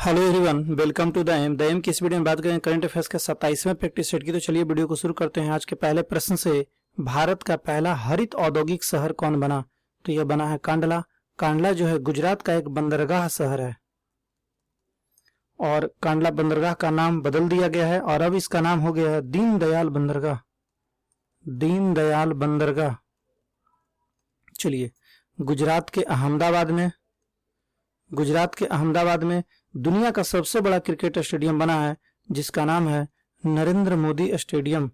Hello everyone, welcome to the M की इस video में बात करें करंट अफेयर्स के 27वें प्रैक्टिस सेट की। तो चलिए वीडियो को शुरू करते हैं। आज के पहले प्रश्न से, भारत का पहला हरित औद्योगिक शहर कौन बना? तो यह बना है कांडला। कांडला जो है गुजरात का एक बंदरगाह शहर है और कांडला बंदरगाह का नाम बदल दिया गया है और अब इसका नाम हो गया है दीनदयाल बंदरगाह। दीनदयाल बंदरगाह। चलिए, गुजरात के अहमदाबाद में दुनिया का सबसे बड़ा क्रिकेट स्टेडियम बना है जिसका नाम है नरेंद्र मोदी स्टेडियम।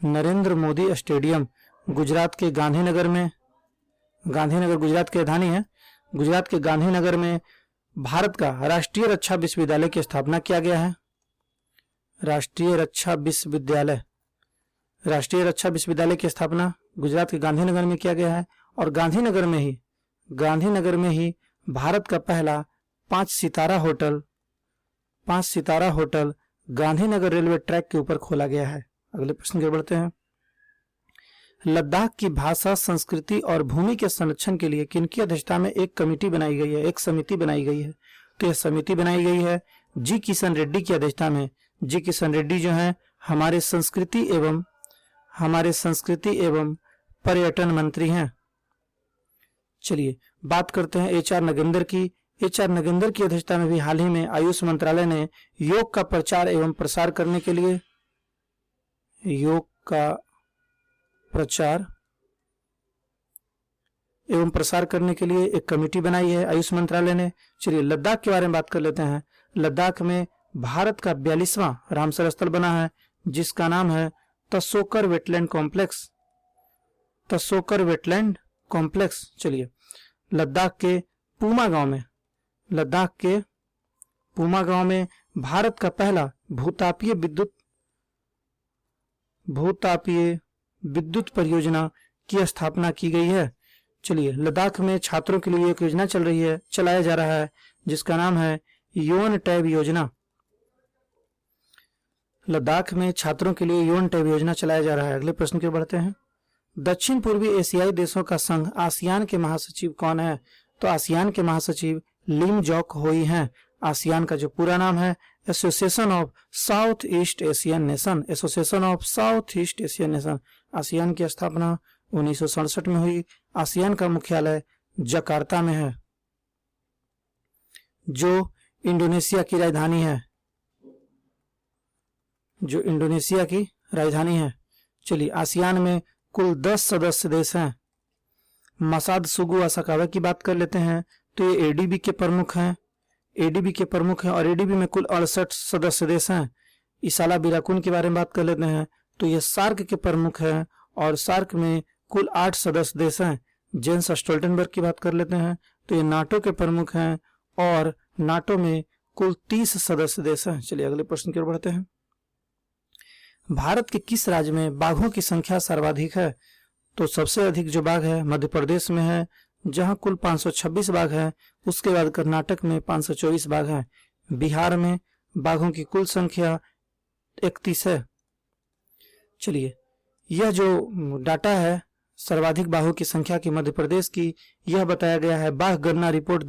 नरेंद्र मोदी स्टेडियम गुजरात के गांधीनगर गुजरात की राजधानी है। गुजरात के गांधीनगर में भारत का राष्ट्रीय रक्षा विश्वविद्यालय की स्थापना किया गया है। राष्ट्रीय रक्षा विश्वविद्यालय की स्थापना गुजरात के गांधीनगर में किया गया है और गांधीनगर में ही भारत का पहला 5 सितारा होटल गांधीनगर रेलवे ट्रैक के ऊपर खोला गया है। अगले प्रश्न की ओर बढ़ते हैं। लद्दाख की भाषा, संस्कृति और भूमि के संरक्षण के लिए किनकी अध्यक्षता में एक समिति बनाई गई है? तो यह समिति बनाई गई है जी किशन रेड्डी की अध्यक्षता में। जी किशन रेड्डी जो है हमारे संस्कृति एवं पर्यटन मंत्री हैं। चलिए बात करते हैं एच आर नगेंद्र की। एच आर नगेंद्र की अध्यक्षता में भी हाल ही में आयुष मंत्रालय ने योग का प्रचार एवं प्रसार करने के लिए एक कमेटी बनाई है आयुष मंत्रालय ने। चलिए लद्दाख के बारे में बात कर लेते हैं। लद्दाख में भारत का 42वां रामसर स्थल बना है जिसका नाम है तसोकर वेटलैंड कॉम्प्लेक्स। चलिए, लद्दाख के पूमा गांव में भारत का पहला भूतापीय विद्युत परियोजना की स्थापना की गई है। चलिए, लद्दाख में छात्रों के लिए एक योजना चलाया जा रहा है जिसका नाम है योन टैब योजना। लद्दाख में छात्रों के लिए योन टैब योजना चलाया जा रहा है। अगले प्रश्न की ओर बढ़ते हैं। दक्षिण पूर्वी एशियाई देशों का संघ आसियान के महासचिव कौन है? तो आसियान के महासचिव लिम जॉक होई हैं। आसियान का जो पूरा नाम है association of south east Asian nation. ASEAN की स्थापना 1967 में हुई। आसियान का मुख्यालय जकार्ता में है जो इंडोनेशिया की राजधानी है। चलिए, आसियान में कुल 10 सदस्य देश हैं। मसाद सुगु असाकावा की बात कर लेते हैं तो ये एडीबी के प्रमुख हैं और एडीबी में कुल 68 सदस्य देश हैं। इसाला बिराकुन के बारे में बात कर लेते हैं तो ये सार्क के प्रमुख हैं और सार्क में कुल 8 सदस्य देश हैं। जेंस स्टोल्टनबर्ग की बात कर लेते हैं तो ये नाटो के प्रमुख हैं और नाटो में कुल 30 सदस्य देश हैं। चलिए अगले प्रश्न की ओर बढ़ते हैं। भारत के किस राज्य में बाघों की संख्या सर्वाधिक है? तो सबसे अधिक जो बाघ है मध्य प्रदेश में है जहां कुल 526 बाघ है। उसके बाद कर्नाटक में 524 बाघ है। बिहार में बाघों की कुल संख्या 31 है। चलिए, यह जो डाटा है सर्वाधिक बाघों की संख्या की मध्य प्रदेश की, यह बताया गया है बाघ गणना रिपोर्ट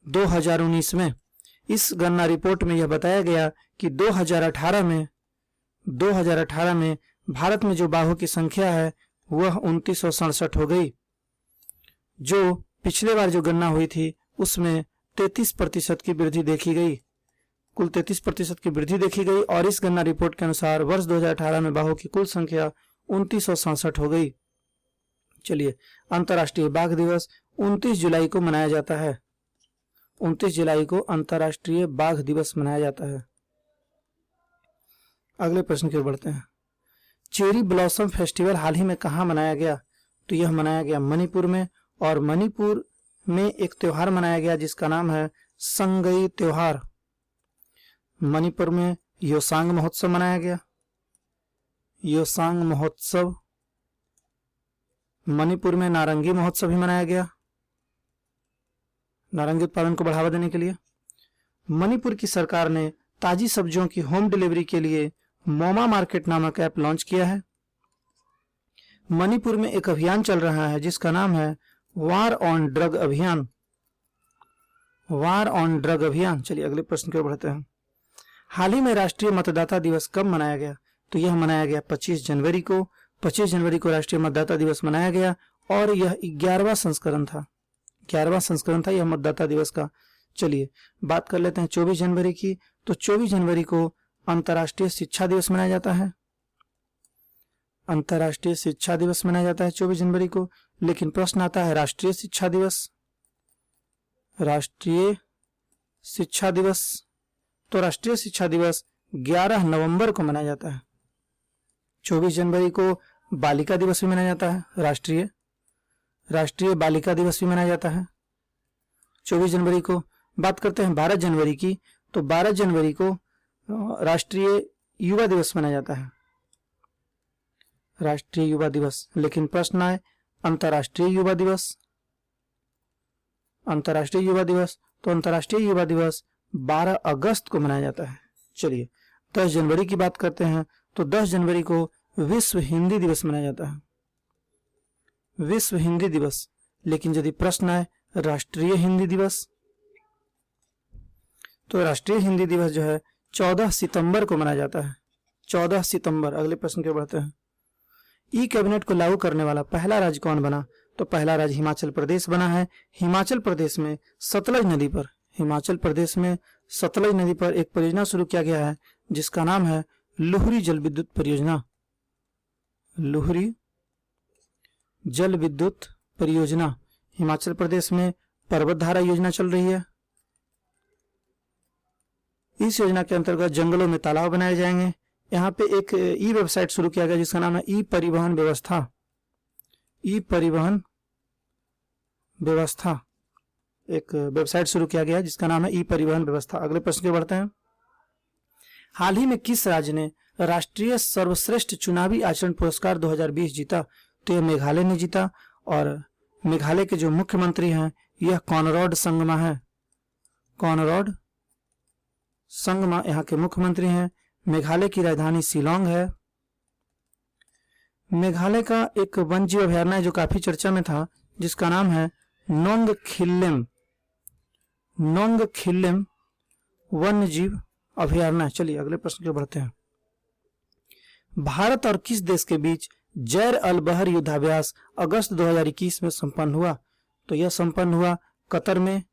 2019 में। इस गणना रिपोर्ट में यह बताया गया कि 2018 में भारत में जो बाघों की संख्या है वह 2967 हो गई। जो पिछले बार जो गणना हुई थी उसमें 33% की वृद्धि देखी गई। कुल 33% की वृद्धि देखी गई और इस गणना रिपोर्ट के अनुसार वर्ष 2018 में बाघों की कुल संख्या 2967 हो गई। चलिए, अंतर्राष्ट्रीय बाघ दिवस 29 जुलाई को मनाया जाता है। 29 जुलाई को अंतर्राष्ट्रीय बाघ दिवस मनाया जाता है। अगले प्रश्न की ओर बढ़ते हैं। चेरी ब्लॉसम फेस्टिवल हाल ही में कहाँ मनाया गया? तो यह मनाया गया मणिपुर में और मणिपुर में एक त्योहार मनाया गया जिसका नाम है संगई त्योहार। मणिपुर में योसांग महोत्सव मनाया गया। योसांग महोत्सव। मणिपुर में नारंगी महोत्सव भी मनाया गया, नारंगी उत्पादन को बढ़ावा देने के लिए। मणिपुर की सरकार ने ताजी सब्जियों की होम डिलीवरी के लिए मोमा मार्केट नामक ऐप लॉन्च किया है। मणिपुर में एक अभियान चल रहा है जिसका नाम है वार ऑन ड्रग अभियान, वार ऑन ड्रग अभियान। चलिए अगले प्रश्न की ओर बढ़ते हैं। हाल ही में राष्ट्रीय मतदाता दिवस कब मनाया गया? तो यह मनाया गया 25 जनवरी को। 25 जनवरी को राष्ट्रीय मतदाता दिवस मनाया गया और यह 11वां संस्करण था, 11वां संस्करण था यह मतदाता दिवस का। चलिए बात कर लेते हैं 24 जनवरी की। तो 24 जनवरी को अंतर्राष्ट्रीय शिक्षा दिवस मनाया जाता है, अंतर्राष्ट्रीय शिक्षा दिवस मनाया जाता है 24 जनवरी को। लेकिन प्रश्न आता है राष्ट्रीय शिक्षा दिवस, राष्ट्रीय शिक्षा दिवस, तो राष्ट्रीय शिक्षा दिवस 11 नवंबर को मनाया जाता है। 24 जनवरी को बालिका दिवस भी मनाया जाता है, राष्ट्रीय बालिका दिवस भी मनाया जाता है 24 जनवरी को। बात करते हैं 12 जनवरी की। तो 12 जनवरी को राष्ट्रीय युवा दिवस मनाया जाता है, राष्ट्रीय युवा दिवस। लेकिन प्रश्न आए अंतर्राष्ट्रीय युवा दिवस, अंतर्राष्ट्रीय युवा दिवस, तो अंतर्राष्ट्रीय युवा दिवस 12 अगस्त को मनाया जाता है। चलिए 10 जनवरी की बात करते हैं। तो 10 जनवरी को विश्व हिंदी दिवस मनाया जाता है, विश्व हिंदी दिवस। लेकिन यदि प्रश्न आए राष्ट्रीय हिंदी दिवस, तो राष्ट्रीय हिंदी दिवस जो है 14 सितंबर को मनाया जाता है, 14 सितंबर। अगले प्रश्न की ओर बढ़ते हैं। ई कैबिनेट को लागू करने वाला पहला राज्य कौन बना? तो पहला राज्य हिमाचल प्रदेश बना है। हिमाचल प्रदेश में सतलज नदी पर, हिमाचल प्रदेश में सतलज नदी पर एक परियोजना शुरू किया गया है जिसका नाम है लुहरी जल विद्युत परियोजना, लुहरी जल विद्युत परियोजना। हिमाचल प्रदेश में पर्वत धारा योजना चल रही है। इस योजना के अंतर्गत जंगलों में तालाब बनाए जाएंगे। यहाँ पे एक ई वेबसाइट शुरू किया गया जिसका नाम है ई परिवहन व्यवस्था, ई परिवहन व्यवस्था, एक वेबसाइट शुरू किया गया जिसका नाम है ई परिवहन व्यवस्था। अगले प्रश्न की बढ़ते हैं। हाल ही में किस राज्य ने राष्ट्रीय सर्वश्रेष्ठ चुनावी आचरण पुरस्कार 2020 जीता? तो यह मेघालय ने जीता और मेघालय के जो मुख्यमंत्री हैं यह कॉनरॉड संगमा है, कॉनरॉड संगमा यहाँ के मुख्यमंत्री हैं। मेघालय की राजधानी शिलोंग है। मेघालय का एक वन्यजीव अभयारण्य जो काफी चर्चा में था जिसका नाम है नोंगखिल्लिम, नोंगखिल्लिम वन्यजीव अभयारण्य। चलिए अगले प्रश्न की ओर बढ़ते हैं। भारत और किस देश के बीच जैर अल बहर युद्धाभ्यास अगस्त 2021 में संपन्न हुआ? तो यह संपन्न हुआ कतर में।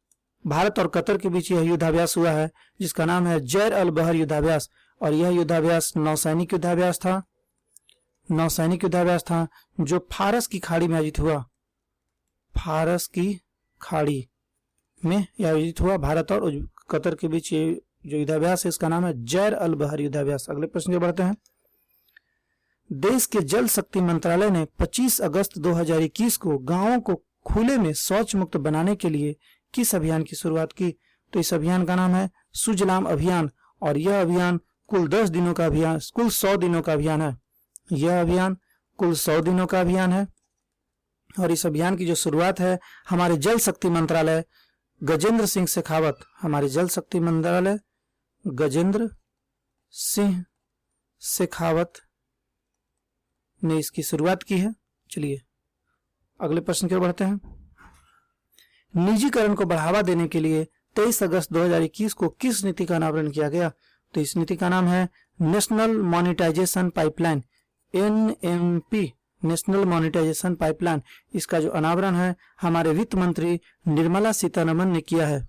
भारत और कतर के बीच यह युद्धाभ्यास हुआ है जिसका नाम है जैर अल बहर युद्धाभ्यास और यह युद्धाभ्यास नौसैनिक युद्धाभ्यास था, नौसैनिक युद्धाभ्यास था जो फारस की खाड़ी में आयोजित हुआ, फारस की खाड़ी में यह आयोजित हुआ। भारत और कतर के बीच ये जो युद्धाभ्यास है इसका नाम है जैर अल बहर युद्धाभ्यास। अगले प्रश्न की बढ़ते हैं। देश के जल शक्ति मंत्रालय ने 25 अगस्त 2021 को गांवों को खुले में शौच मुक्त बनाने के लिए किस अभियान की शुरुआत की? तो इस अभियान का नाम है सुजलाम अभियान और यह अभियान कुल 10 दिनों का अभियान, कुल 100 दिनों का अभियान है। यह अभियान कुल 100 दिनों का अभियान है और इस अभियान की जो शुरुआत है हमारे जल शक्ति मंत्रालय गजेंद्र सिंह शेखावत, हमारे जल शक्ति मंत्रालय गजेंद्र सिंह शेखावत ने इसकी शुरुआत की है। चलिए अगले प्रश्न की ओर बढ़ते हैं। निजीकरण को बढ़ावा देने के लिए 23 अगस्त 2021 को किस नीति का अनावरण किया गया? तो इस नीति का नाम है national monetization pipeline, NMP, national monetization pipeline. इसका जो अनावरण है हमारे वित्त मंत्री निर्मला सीतारमन ने किया है।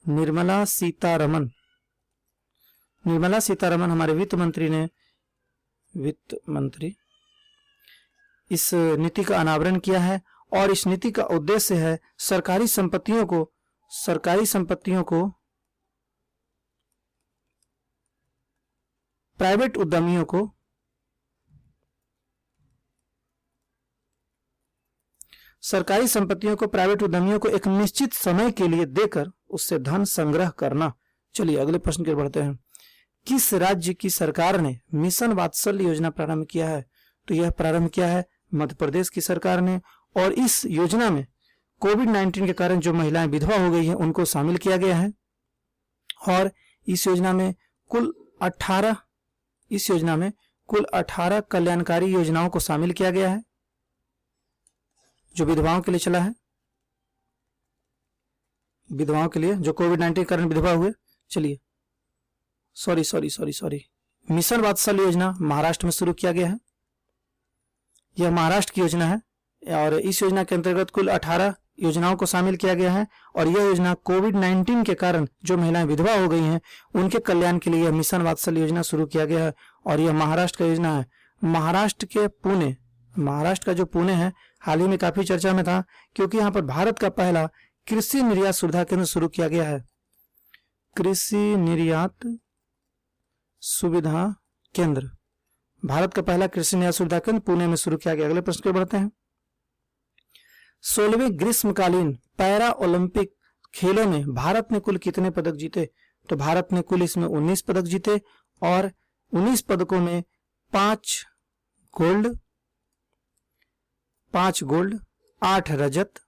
निर्मला सीतारमन, निर्मला सीतारमन हमारे वित्त मंत्री ने, वित्त मंत्री इस नीति का अनावरण किया है और इस नीति का उद्देश्य है सरकारी संपत्तियों को प्राइवेट उद्यमियों को एक निश्चित समय के लिए देकर उससे धन संग्रह करना। चलिए अगले प्रश्न की ओर बढ़ते हैं। किस राज्य की सरकार ने मिशन वात्सल्य योजना प्रारंभ किया है? तो यह प्रारंभ किया है मध्य प्रदेश की सरकार ने और इस योजना में कोविड-19 के कारण जो महिलाएं विधवा हो गई हैं उनको शामिल किया गया है और इस योजना में कुल 18 कल्याणकारी योजनाओं को शामिल किया गया है। जो विधवाओं के लिए चला है, विधवाओं के लिए जो कोविड-19 के कारण विधवा हुए। चलिए सॉरी, मिशन वात्सल्य योजना महाराष्ट्र में शुरू किया गया है। यह महाराष्ट्र की योजना है और इस योजना के अंतर्गत कुल 18 योजनाओं को शामिल किया गया है और यह योजना कोविड-19 के कारण जो महिलाएं विधवा हो गई हैं उनके कल्याण के लिए यह मिशन वात्सल्य योजना शुरू किया गया है और यह महाराष्ट्र का योजना है। महाराष्ट्र के पुणे, महाराष्ट्र का जो पुणे है हाल ही में काफी चर्चा में था क्योंकि यहाँ पर भारत का पहला कृषि निर्यात सुविधा केंद्र शुरू किया गया है। कृषि निर्यात सुविधा केंद्र, भारत का पहला कृषि निर्यात सुविधा केंद्र पुणे में शुरू किया गया। अगले प्रश्न पर बढ़ते हैं। 16वें ग्रीष्मकालीन पैरा ओलंपिक खेलों में भारत ने कुल कितने पदक जीते? तो भारत ने कुल इसमें 19 पदक जीते और 19 पदकों में 5 गोल्ड, 8 रजत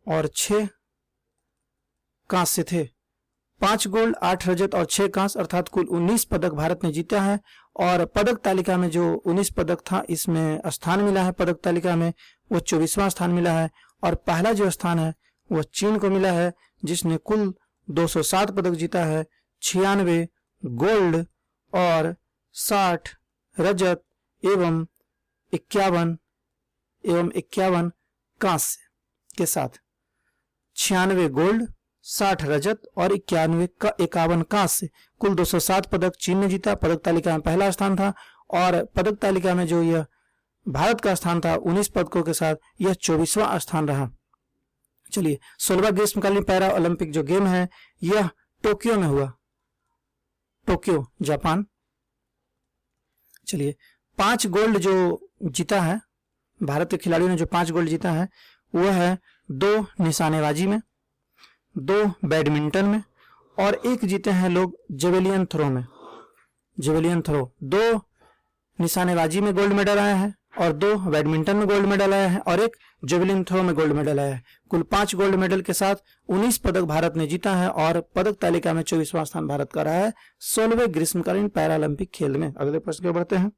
और 6 कांस्य थे। 5 गोल्ड, 8 रजत और 6 कांस्य अर्थात कुल 19 पदक भारत ने जीता है और पदक तालिका में जो 19 पदक था इसमें स्थान मिला है पदक तालिका में वो 24वां स्थान मिला है और पहला जो स्थान है वह चीन को मिला है जिसने कुल 207 पदक जीता है, 96 गोल्ड और 60 रजत एवं 51 कांस्य के साथ। 96 गोल्ड, 60 रजत और 51 कांस्य, कुल 207 पदक चीन ने जीता। पदक तालिका में पहला स्थान था और पदक तालिका में जो यह भारत का स्थान था 19 पदकों के साथ यह 24वां स्थान रहा। चलिए 16वां ग्रीष्मकालीन पैरा ओलंपिक जो गेम है यह टोक्यो में हुआ, टोक्यो जापान। चलिए 5 गोल्ड जो जीता है भारत के खिलाड़ियों ने, जो 5 गोल्ड जीता है वह है 2 निशानेबाजी में, 2 बैडमिंटन में और 1 जीते हैं लोग जेवेलियन थ्रो में। जेवेलियन थ्रो 2 निशानेबाजी में गोल्ड मेडल आया है और 2 बैडमिंटन में गोल्ड मेडल आया है और 1 जेवेलिन थ्रो में गोल्ड मेडल आया है। कुल 5 गोल्ड मेडल के साथ 19 पदक भारत ने जीता है और पदक तालिका में 24वां स्थान भारत का रहा है 16वें ग्रीष्मकालीन पैरालंपिक खेल में। अगले प्रश्न की ओर बढ़ते हैं।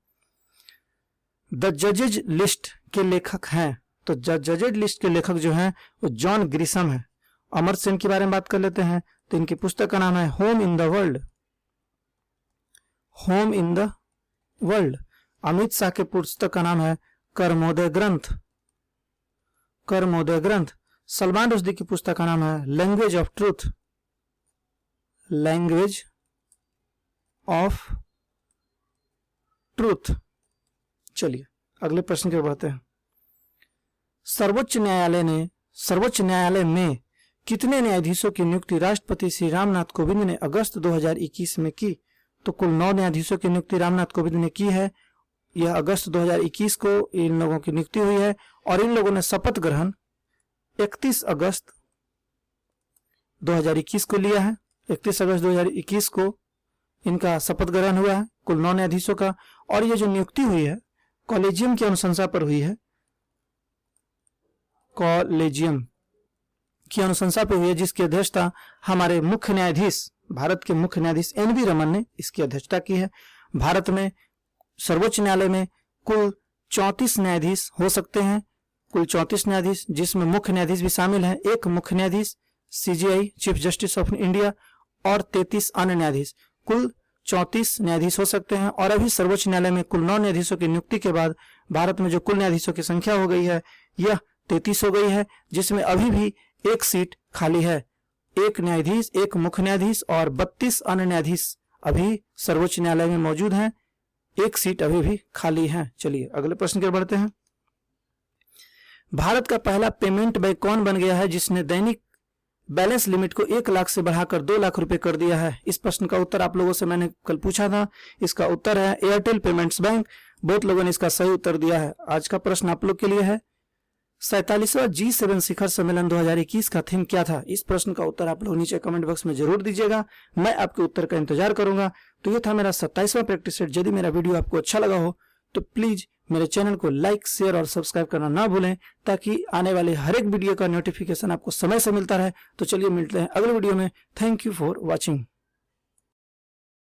द जजेज लिस्ट के लेखक हैं, तो द जजेज लिस्ट के लेखक जो हैं वो जॉन ग्रिशम है। अमर्त्य सेन के बारे में बात कर लेते हैं तो इनकी पुस्तक का नाम है home in the world, home in the world. Amit Shah के पुस्तक का नाम है कर्मोदय ग्रंथ, कर्मोदय ग्रंथ। सलमान रुश्दी की पुस्तक का नाम है language of truth, language of truth. चलिए अगले प्रश्न की ओर बढ़ते हैं। सर्वोच्च न्यायालय में कितने न्यायाधीशों की नियुक्ति राष्ट्रपति श्री रामनाथ कोविंद ने अगस्त 2021 में की? तो कुल 9 न्यायाधीशों की नियुक्ति रामनाथ कोविंद ने की है। यह अगस्त 2021 को इन लोगों की नियुक्ति हुई है और इन लोगों ने शपथ ग्रहण 31 अगस्त 2021 को लिया है। 31 अगस्त 2021 को इनका शपथ ग्रहण हुआ है कुल 9 न्यायाधीशों का। और यह जो नियुक्ति हुई है कॉलेजियम की अनुशंसा पर हुई है, कॉलेजियम की अनुशंसा पर हुई है जिसकी अध्यक्षता हमारे मुख्य न्यायाधीश, भारत के मुख्य न्यायाधीश एन.वी. रमन ने इसकी अध्यक्षता की है। भारत में सर्वोच्च न्यायालय में कुल 34 न्यायाधीश हो सकते हैं, कुल 34 न्यायाधीश जिसमें मुख्य न्यायाधीश भी शामिल है, एक मुख्य न्यायाधीश CGI chief justice of India और 33 अन्य न्यायाधीश, कुल 34 न्यायाधीश हो सकते हैं। और अभी सर्वोच्च न्यायालय में कुल 9 न्यायाधीशों की नियुक्ति के बाद भारत में जो कुल न्यायाधीशों की संख्या हो गई है यह 33 हो गई है, जिसमें अभी भी 1 सीट खाली है। 1 न्यायाधीश, 1 मुख्य न्यायाधीश और 32 अन्य न्यायाधीश अभी सर्वोच्च न्यायालय में मौजूद हैं, 1 सीट अभी भी खाली है। चलिए अगले प्रश्न की ओर बढ़ते हैं। भारत का पहला पेमेंट बैंक कौन बन गया है जिसने दैनिक बैलेंस लिमिट को 1 लाख से बढ़ाकर 2 लाख रुपए कर दिया है? इस प्रश्न का उत्तर आप लोगों से मैंने कल पूछा था, इसका उत्तर है एयरटेल पेमेंट्स बैंक। बहुत लोगों ने इसका सही उत्तर दिया है। आज का प्रश्न आप लोग के लिए है 47वां G7 शिखर सम्मेलन 2021 का थीम क्या था? इस प्रश्न का उत्तर आप लोग नीचे कमेंट बॉक्स में जरूर दीजिएगा, मैं आपके उत्तर का इंतजार करूंगा। तो ये था मेरा 27वां प्रैक्टिस सेट। यदि मेरा वीडियो आपको अच्छा लगा हो तो प्लीज मेरे चैनल को लाइक, शेयर और सब्सक्राइब करना ना भूलें ताकि आने वाले हर एक वीडियो का नोटिफिकेशन आपको समय से मिलता रहे। तो चलिए मिलते हैं अगले वीडियो में। Thank you for watching.